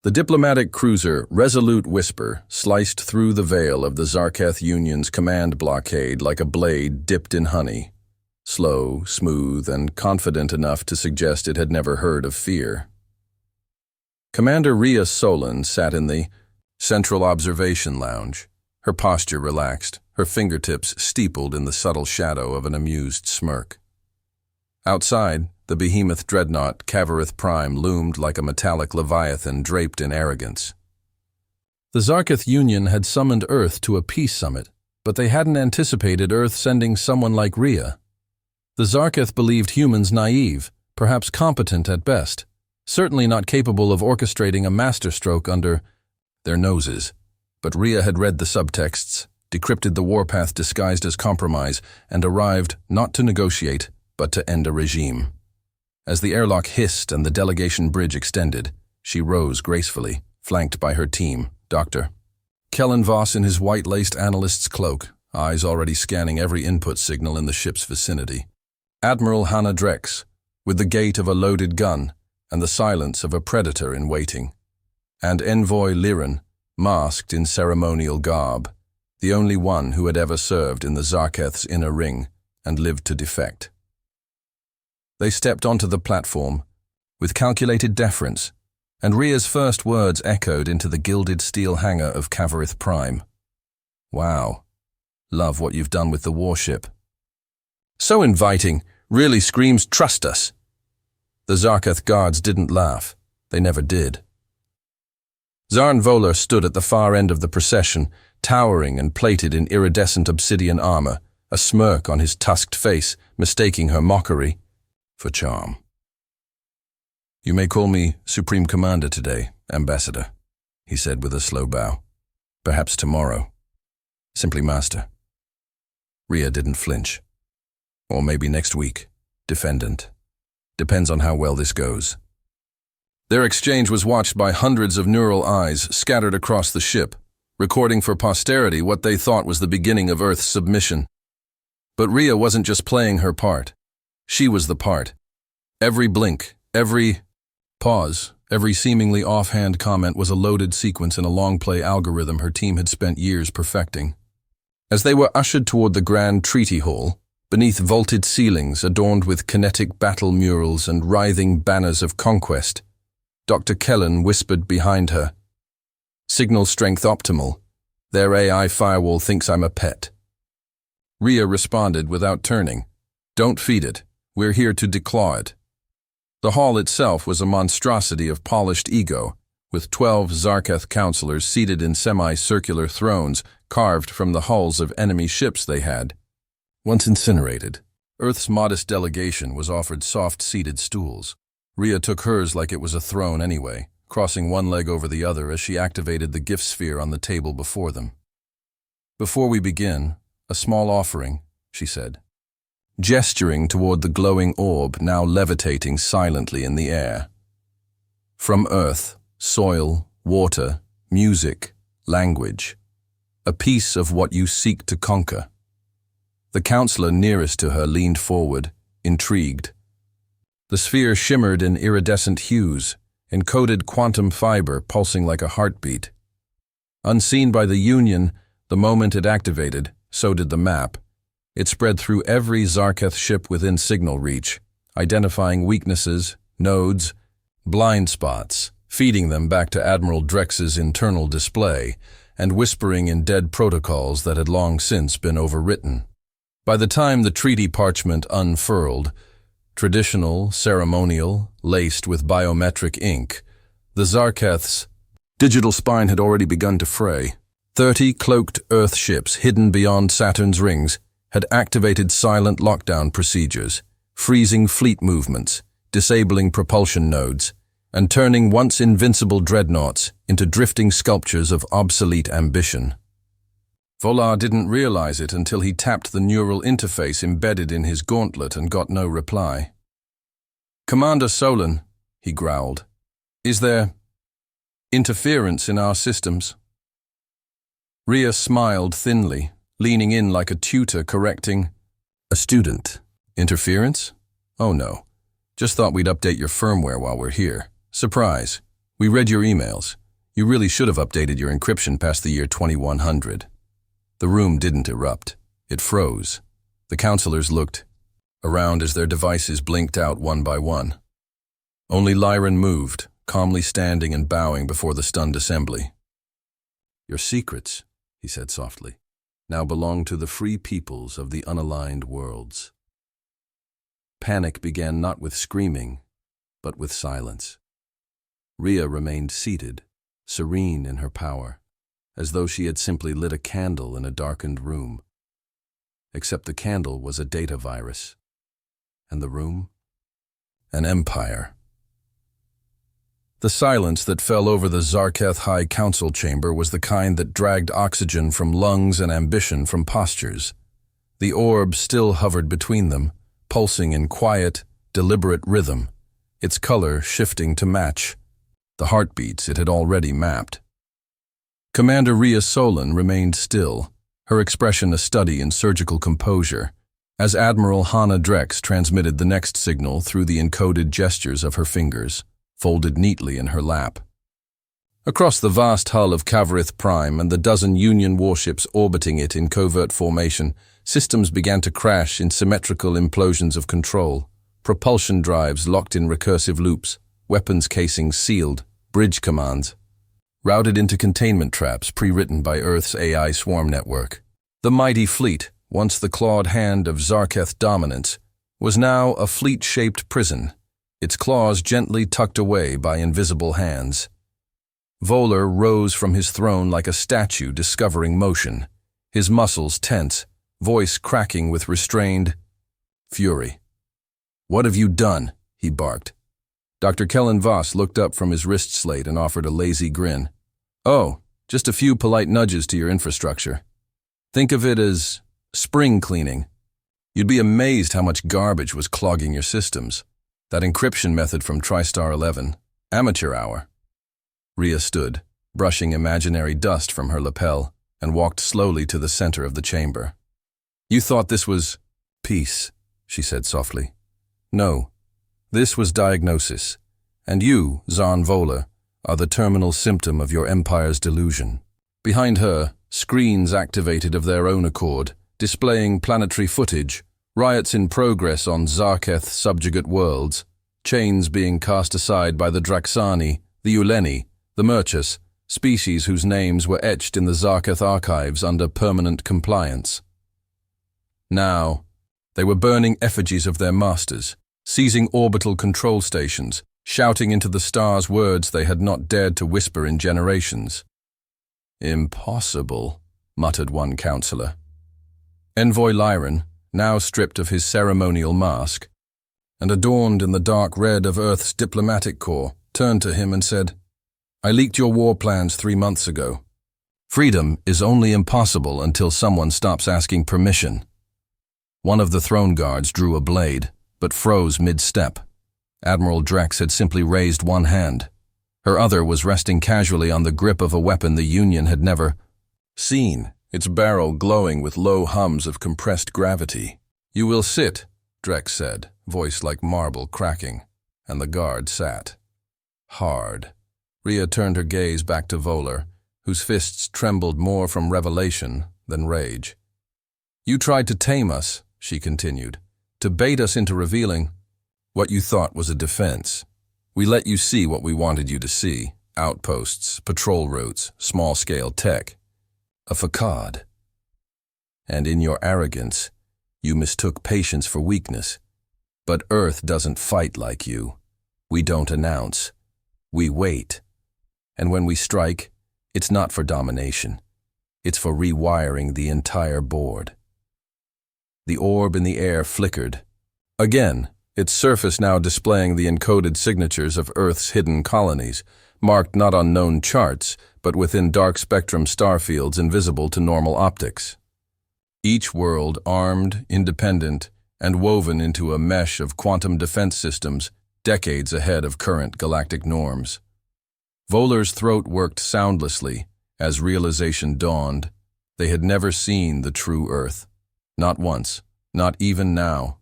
The diplomatic cruiser Resolute Whisper sliced through the veil of the Zarketh Union's command blockade like a blade dipped in honey, slow, smooth, and confident enough to suggest it had never heard of fear. Commander Rhea Solon sat in the Central Observation Lounge, her posture relaxed, her fingertips steepled in the subtle shadow of an amused smirk. Outside, the behemoth dreadnought Cavarith Prime loomed like a metallic leviathan draped in arrogance. The Zarketh Union had summoned Earth to a peace summit, but they hadn't anticipated Earth sending someone like Rhea. The Zarketh believed humans naive, perhaps competent at best, certainly not capable of orchestrating a masterstroke under their noses. But Rhea had read the subtexts, decrypted the warpath disguised as compromise, and arrived not to negotiate, but to end a regime. As the airlock hissed and the delegation bridge extended, she rose gracefully, flanked by her team, Dr. Kellen Voss in his white-laced analyst's cloak, eyes already scanning every input signal in the ship's vicinity. Admiral Hannah Drex, with the gait of a loaded gun and the silence of a predator in waiting. And Envoy Liren, masked in ceremonial garb, the only one who had ever served in the Zarketh's inner ring and lived to defect. They stepped onto the platform with calculated deference, and Rhea's first words echoed into the gilded steel hangar of Cavarith Prime. Wow. Love what you've done with the warship. So inviting, really screams trust us. The Zarketh guards didn't laugh. They never did. Zarn Voller stood at the far end of the procession, towering and plated in iridescent obsidian armor, a smirk on his tusked face, mistaking her mockery for charm. You may call me Supreme Commander today, Ambassador, he said with a slow bow. Perhaps tomorrow. Simply Master. Rhea didn't flinch. Or maybe next week, Defendant. Depends on how well this goes. Their exchange was watched by hundreds of neural eyes scattered across the ship, recording for posterity what they thought was the beginning of Earth's submission. But Rhea wasn't just playing her part. She was the part. Every blink, every pause, every seemingly offhand comment was a loaded sequence in a long-play algorithm her team had spent years perfecting. As they were ushered toward the grand treaty hall, beneath vaulted ceilings adorned with kinetic battle murals and writhing banners of conquest, Dr. Kellen whispered behind her, "Signal strength optimal. Their AI firewall thinks I'm a pet." Rhea responded without turning, "Don't feed it. We're here to declaw it." The hall itself was a monstrosity of polished ego, with 12 Zarketh counselors seated in semi-circular thrones carved from the hulls of enemy ships they had. Once incinerated, Earth's modest delegation was offered soft-seated stools. Rhea took hers like it was a throne anyway, crossing one leg over the other as she activated the gift sphere on the table before them. "Before we begin, a small offering," she said, gesturing toward the glowing orb now levitating silently in the air. "From Earth, soil, water, music, language, a piece of what you seek to conquer." The counselor nearest to her leaned forward, intrigued. The sphere shimmered in iridescent hues, encoded quantum fiber pulsing like a heartbeat. Unseen by the Union, the moment it activated, so did the map. It spread through every Zarketh ship within signal reach, identifying weaknesses, nodes, blind spots, feeding them back to Admiral Drex's internal display, and whispering in dead protocols that had long since been overwritten. By the time the treaty parchment unfurled, traditional, ceremonial, laced with biometric ink, the Zarketh's digital spine had already begun to fray. 30 cloaked Earth ships hidden beyond Saturn's rings had activated silent lockdown procedures, freezing fleet movements, disabling propulsion nodes, and turning once invincible dreadnoughts into drifting sculptures of obsolete ambition. Volar didn't realize it until he tapped the neural interface embedded in his gauntlet and got no reply. "Commander Solon," he growled, "is there interference in our systems?" Rhea smiled thinly, leaning in like a tutor correcting a student. "Interference? Oh no. Just thought we'd update your firmware while we're here. Surprise. We read your emails. You really should have updated your encryption past the year 2100. The room didn't erupt. It froze. The counselors looked around as their devices blinked out one by one. Only Lyran moved, calmly standing and bowing before the stunned assembly. Your secrets, he said softly, now belong to the free peoples of the unaligned worlds. Panic began not with screaming, but with silence. Rhea remained seated, serene in her power, as though she had simply lit a candle in a darkened room. Except the candle was a data virus, and the room? An empire. The silence that fell over the Zarketh High Council chamber was the kind that dragged oxygen from lungs and ambition from postures. The orb still hovered between them, pulsing in quiet, deliberate rhythm, its color shifting to match the heartbeats it had already mapped. Commander Rhea Solon remained still, her expression a study in surgical composure, as Admiral Hana Drex transmitted the next signal through the encoded gestures of her fingers, folded neatly in her lap. Across the vast hull of Kavarith Prime and the dozen Union warships orbiting it in covert formation, systems began to crash in symmetrical implosions of control, propulsion drives locked in recursive loops, weapons casings sealed, bridge commands routed into containment traps pre-written by Earth's AI swarm network. The mighty fleet, once the clawed hand of Zarketh dominance, was now a fleet-shaped prison, its claws gently tucked away by invisible hands. Voller rose from his throne like a statue discovering motion, his muscles tense, voice cracking with restrained fury. "What have you done?" he barked. Dr. Kellen Voss looked up from his wrist slate and offered a lazy grin. "Oh, just a few polite nudges to your infrastructure. Think of it as spring cleaning. You'd be amazed how much garbage was clogging your systems. That encryption method from TriStar 11, amateur hour." Rhea stood, brushing imaginary dust from her lapel, and walked slowly to the center of the chamber. "You thought this was peace," she said softly. "No, this was diagnosis, and you, Zahn Voller, are the terminal symptom of your empire's delusion." Behind her, screens activated of their own accord, displaying planetary footage, riots in progress on Zarketh subjugate worlds, chains being cast aside by the Draxani, the Uleni, the Murchus, species whose names were etched in the Zarketh archives under permanent compliance. Now, they were burning effigies of their masters, seizing orbital control stations, shouting into the stars words they had not dared to whisper in generations. "Impossible," muttered one counselor. Envoy Lyran, now stripped of his ceremonial mask, and adorned in the dark red of Earth's diplomatic corps, turned to him and said, "I leaked your war plans 3 months ago. Freedom is only impossible until someone stops asking permission." One of the throne guards drew a blade, but froze mid-step. Admiral Drex had simply raised one hand. Her other was resting casually on the grip of a weapon the Union had never seen, its barrel glowing with low hums of compressed gravity. "You will sit," Drex said, voice like marble cracking, and the guard sat. Hard. Rhea turned her gaze back to Voller, whose fists trembled more from revelation than rage. "You tried to tame us," she continued, "to bait us into revealing what you thought was a defense. We let you see what we wanted you to see: outposts, patrol routes, small-scale tech. A facade. And in your arrogance, you mistook patience for weakness. But Earth doesn't fight like you. We don't announce. We wait. And when we strike, it's not for domination. It's for rewiring the entire board." The orb in the air flickered. Again, its surface now displaying the encoded signatures of Earth's hidden colonies, marked not on known charts, but within dark spectrum starfields invisible to normal optics. Each world armed, independent, and woven into a mesh of quantum defense systems decades ahead of current galactic norms. Voller's throat worked soundlessly as realization dawned. They had never seen the true Earth. Not once, not even now.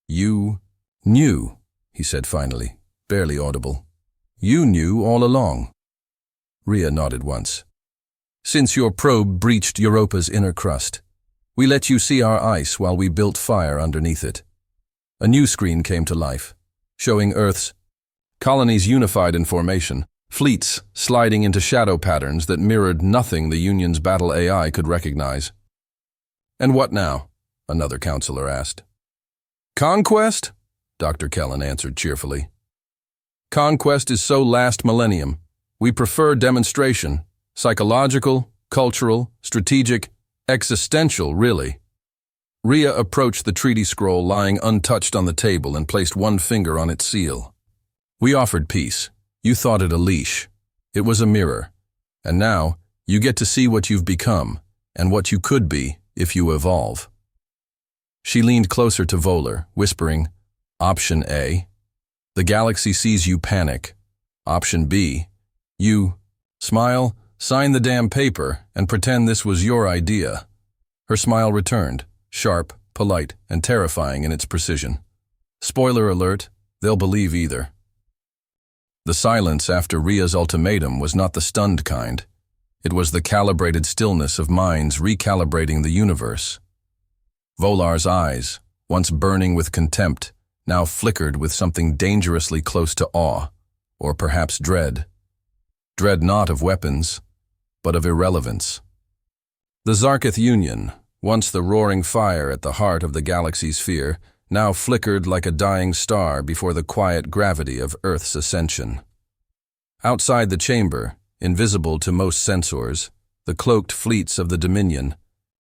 "You knew," he said finally, barely audible. You knew all along. Rhea nodded once. Since your probe breached Europa's inner crust, we let you see our ice while we built fire underneath it. A new screen came to life, showing Earth's colonies unified in formation, fleets sliding into shadow patterns that mirrored nothing the Union's battle AI could recognize. And what now? Another counselor asked. Conquest? Dr. Kellen answered cheerfully. Conquest is so last millennium. We prefer demonstration. Psychological, cultural, strategic, existential, really. Rhea approached the treaty scroll lying untouched on the table and placed one finger on its seal. We offered peace. You thought it a leash. It was a mirror. And now, you get to see what you've become, and what you could be if you evolve. She leaned closer to Voller, whispering, Option A. The galaxy sees you panic. Option B. You smile, sign the damn paper, and pretend this was your idea. Her smile returned, sharp, polite, and terrifying in its precision. Spoiler alert, they'll believe either. The silence after Rhea's ultimatum was not the stunned kind. It was the calibrated stillness of minds recalibrating the universe. Volar's eyes, once burning with contempt, now flickered with something dangerously close to awe, or perhaps dread. Dread not of weapons, but of irrelevance. The Zarketh Union, once the roaring fire at the heart of the galaxy's sphere, now flickered like a dying star before the quiet gravity of Earth's ascension. Outside the chamber, invisible to most sensors, the cloaked fleets of the Dominion,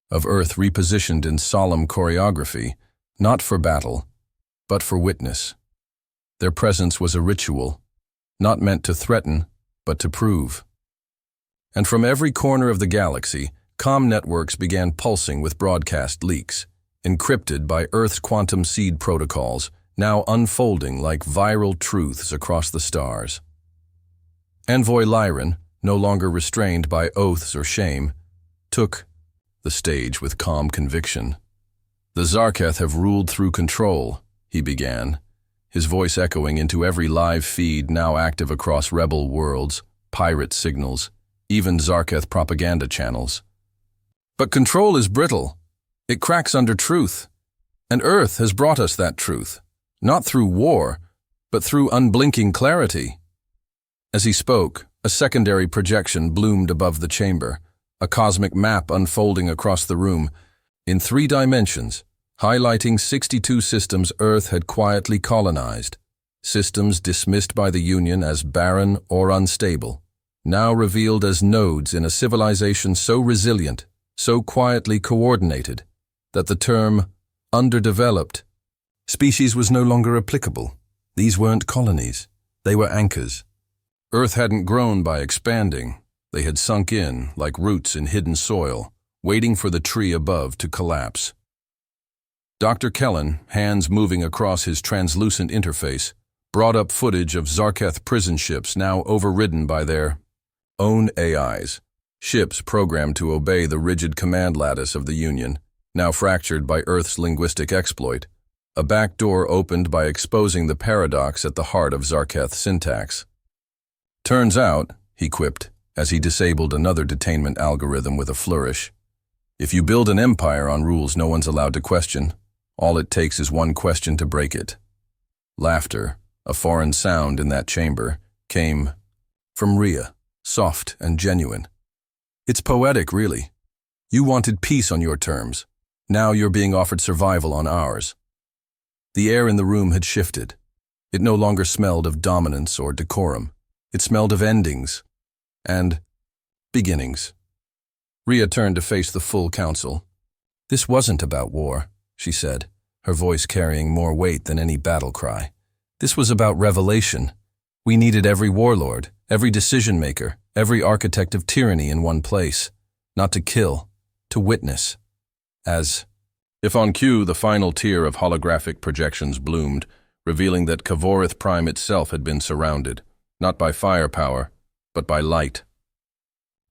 of Earth repositioned in solemn choreography, not for battle, but for witness. Their presence was a ritual, not meant to threaten, but to prove. And from every corner of the galaxy, comm networks began pulsing with broadcast leaks, encrypted by Earth's quantum seed protocols, now unfolding like viral truths across the stars. Envoy Lyran, no longer restrained by oaths or shame, took the stage with calm conviction. The Zarketh have ruled through control, he began, his voice echoing into every live feed now active across rebel worlds, pirate signals, even Zarketh propaganda channels. But control is brittle. It cracks under truth. And Earth has brought us that truth, not through war, but through unblinking clarity. As he spoke, a secondary projection bloomed above the chamber, a cosmic map unfolding across the room, in 3 dimensions, highlighting 62 systems Earth had quietly colonized, systems dismissed by the Union as barren or unstable, now revealed as nodes in a civilization so resilient, so quietly coordinated, that the term underdeveloped species was no longer applicable. These weren't colonies, they were anchors. Earth hadn't grown by expanding, they had sunk in like roots in hidden soil, waiting for the tree above to collapse. Dr. Kellen, hands moving across his translucent interface, brought up footage of Zarketh prison ships now overridden by their own AIs, ships programmed to obey the rigid command lattice of the Union, now fractured by Earth's linguistic exploit, a back door opened by exposing the paradox at the heart of Zarketh syntax. Turns out, he quipped, as he disabled another detainment algorithm with a flourish, if you build an empire on rules no one's allowed to question, all it takes is one question to break it. Laughter, a foreign sound in that chamber, came from Rhea, soft and genuine. It's poetic, really. You wanted peace on your terms. Now you're being offered survival on ours. The air in the room had shifted. It no longer smelled of dominance or decorum. It smelled of endings and beginnings. Rhea turned to face the full council. This wasn't about war, she said, her voice carrying more weight than any battle cry. This was about revelation. We needed every warlord, every decision-maker, every architect of tyranny in one place, not to kill, to witness. As if on cue, the final tier of holographic projections bloomed, revealing that Kavorith Prime itself had been surrounded, not by firepower, but by light.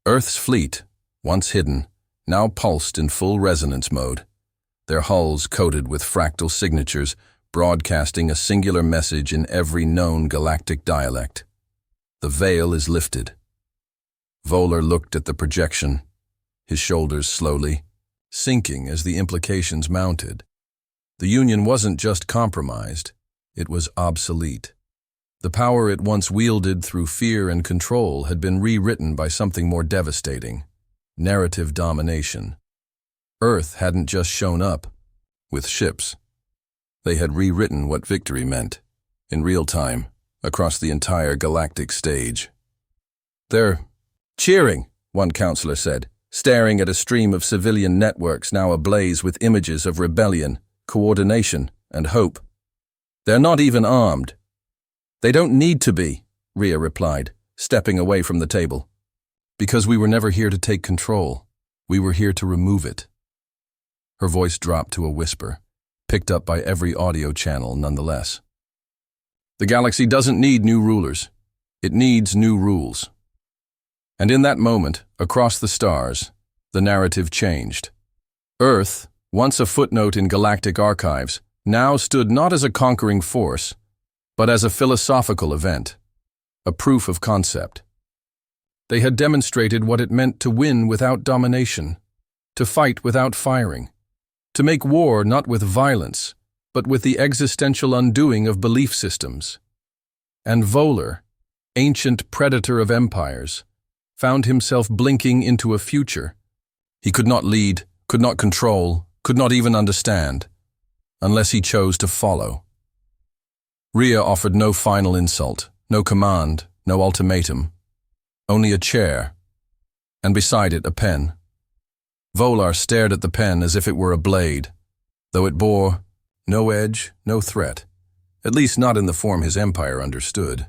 Earth's fleet, once hidden, now pulsed in full resonance mode, their hulls coated with fractal signatures, broadcasting a singular message in every known galactic dialect. The veil is lifted. Volar looked at the projection, his shoulders slowly sinking as the implications mounted. The Union wasn't just compromised, it was obsolete. The power it once wielded through fear and control had been rewritten by something more devastating: narrative domination. Earth hadn't just shown up with ships. They had rewritten what victory meant, in real time, across the entire galactic stage. "They're cheering," one counselor said, staring at a stream of civilian networks now ablaze with images of rebellion, coordination, and hope. "They're not even armed." "They don't need to be," Rhea replied, stepping away from the table. "Because we were never here to take control. We were here to remove it." Her voice dropped to a whisper, picked up by every audio channel nonetheless. "The galaxy doesn't need new rulers. It needs new rules." And in that moment, across the stars, the narrative changed. Earth, once a footnote in galactic archives, now stood not as a conquering force, but as a philosophical event, a proof of concept. They had demonstrated what it meant to win without domination, to fight without firing, to make war not with violence, but with the existential undoing of belief systems. And Volar, ancient predator of empires, found himself blinking into a future he could not lead, could not control, could not even understand, unless he chose to follow. Rhea offered no final insult, no command, no ultimatum, only a chair, and beside it a pen. Volar stared at the pen as if it were a blade, though it bore no edge, no threat, at least not in the form his empire understood.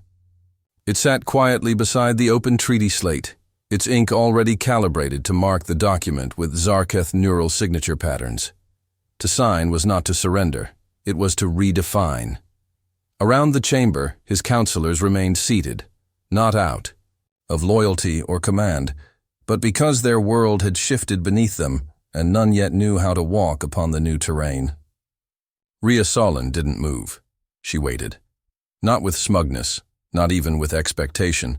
It sat quietly beside the open treaty slate, its ink already calibrated to mark the document with Zarketh neural signature patterns. To sign was not to surrender, it was to redefine. Around the chamber, his counselors remained seated, not out of loyalty or command, but because their world had shifted beneath them, and none yet knew how to walk upon the new terrain. Rhea Solon didn't move. She waited. Not with smugness, not even with expectation,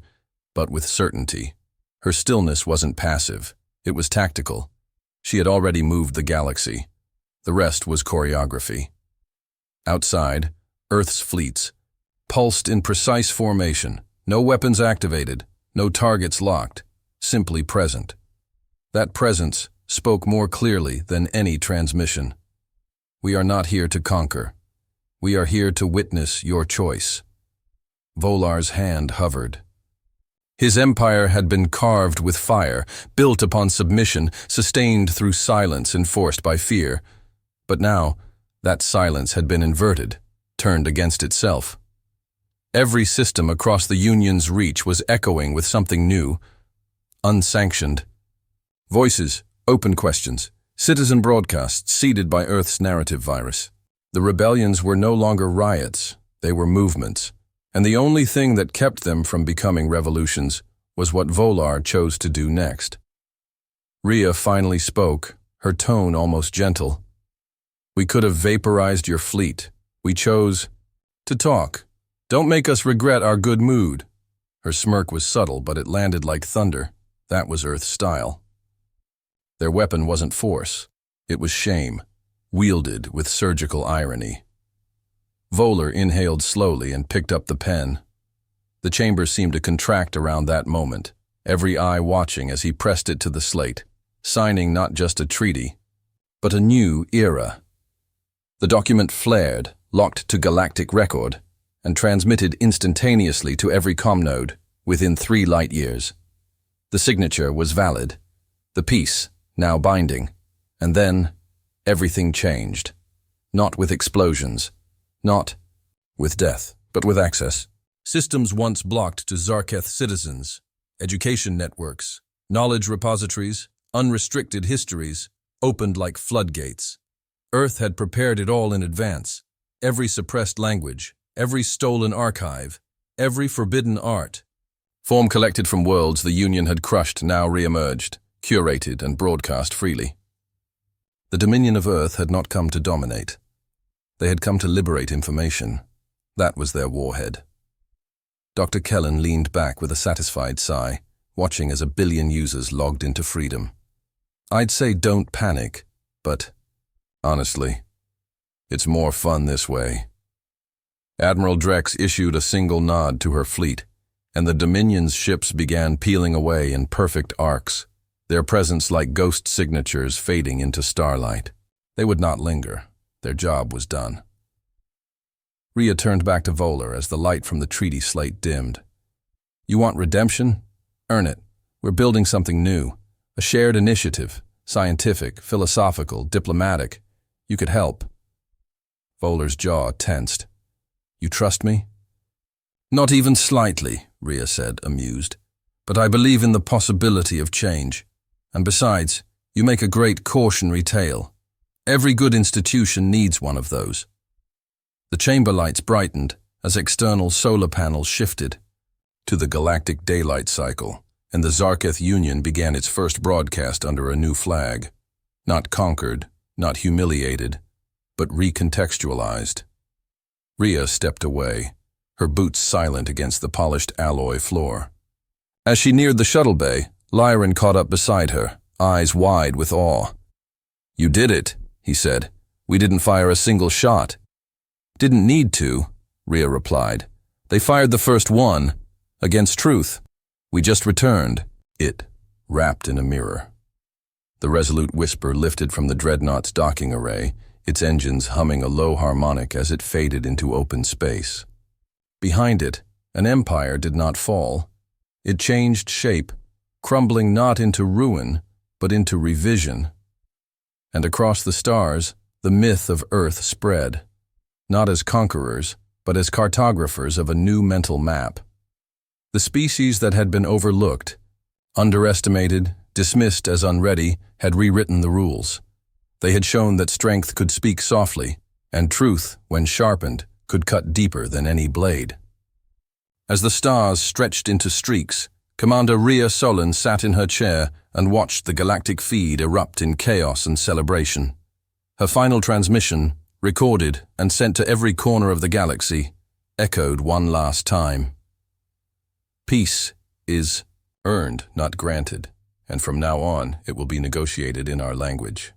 but with certainty. Her stillness wasn't passive, it was tactical. She had already moved the galaxy. The rest was choreography. Outside, Earth's fleets pulsed in precise formation, no weapons activated, no targets locked, simply present. That presence spoke more clearly than any transmission. "We are not here to conquer. We are here to witness your choice." Volar's hand hovered. His empire had been carved with fire, built upon submission, sustained through silence enforced by fear. But now, that silence had been inverted, turned against itself. Every system across the Union's reach was echoing with something new, unsanctioned. Voices, open questions, citizen broadcasts seeded by Earth's narrative virus. The rebellions were no longer riots, they were movements. And the only thing that kept them from becoming revolutions was what Volar chose to do next. Rhea finally spoke, her tone almost gentle. "We could have vaporized your fleet. We chose to talk. Don't make us regret our good mood." Her smirk was subtle, but it landed like thunder. That was Earth's style. Their weapon wasn't force. It was shame, wielded with surgical irony. Volar inhaled slowly and picked up the pen. The chamber seemed to contract around that moment, every eye watching as he pressed it to the slate, signing not just a treaty, but a new era. The document flared, locked to galactic record, and transmitted instantaneously to every comnode within 3 light years. The signature was valid, the peace now binding, and then everything changed. Not with explosions, not with death, but with access. Systems once blocked to Zarketh citizens, education networks, knowledge repositories, unrestricted histories, opened like floodgates. Earth had prepared it all in advance. Every suppressed language, every stolen archive, every forbidden art. Form collected from worlds the Union had crushed now re-emerged, curated and broadcast freely. The dominion of Earth had not come to dominate. They had come to liberate information. That was their warhead. Dr. Kellen leaned back with a satisfied sigh, watching as a billion users logged into freedom. I'd say don't panic, but honestly, it's more fun this way. Admiral Drex issued a single nod to her fleet, and the Dominion's ships began peeling away in perfect arcs, their presence like ghost signatures fading into starlight. They would not linger. Their job was done. Rhea turned back to Voller as the light from the treaty slate dimmed. You want redemption? Earn it. We're building something new. A shared initiative. Scientific, philosophical, diplomatic. You could help. Voller's jaw tensed. You trust me? Not even slightly, Rhea said, amused. But I believe in the possibility of change. And besides, you make a great cautionary tale. Every good institution needs one of those. The chamber lights brightened as external solar panels shifted to the galactic daylight cycle, and the Zarketh Union began its first broadcast under a new flag. Not conquered, not humiliated, but recontextualized. Rhea stepped away, her boots silent against the polished alloy floor. As she neared the shuttle bay, Lyron caught up beside her, eyes wide with awe. You did it, he said. We didn't fire a single shot. Didn't need to, Rhea replied. They fired the first one, against truth. We just returned, it, wrapped in a mirror. The resolute whisper lifted from the dreadnought's docking array, its engines humming a low harmonic as it faded into open space. Behind it, an empire did not fall. It changed shape, crumbling not into ruin, but into revision. And across the stars, the myth of Earth spread, not as conquerors, but as cartographers of a new mental map. The species that had been overlooked, underestimated, dismissed as unready, had rewritten the rules. They had shown that strength could speak softly, and truth, when sharpened, could cut deeper than any blade. As the stars stretched into streaks, Commander Rhea Solon sat in her chair and watched the galactic feed erupt in chaos and celebration. Her final transmission, recorded and sent to every corner of the galaxy, echoed one last time. Peace is earned, not granted, and from now on it will be negotiated in our language.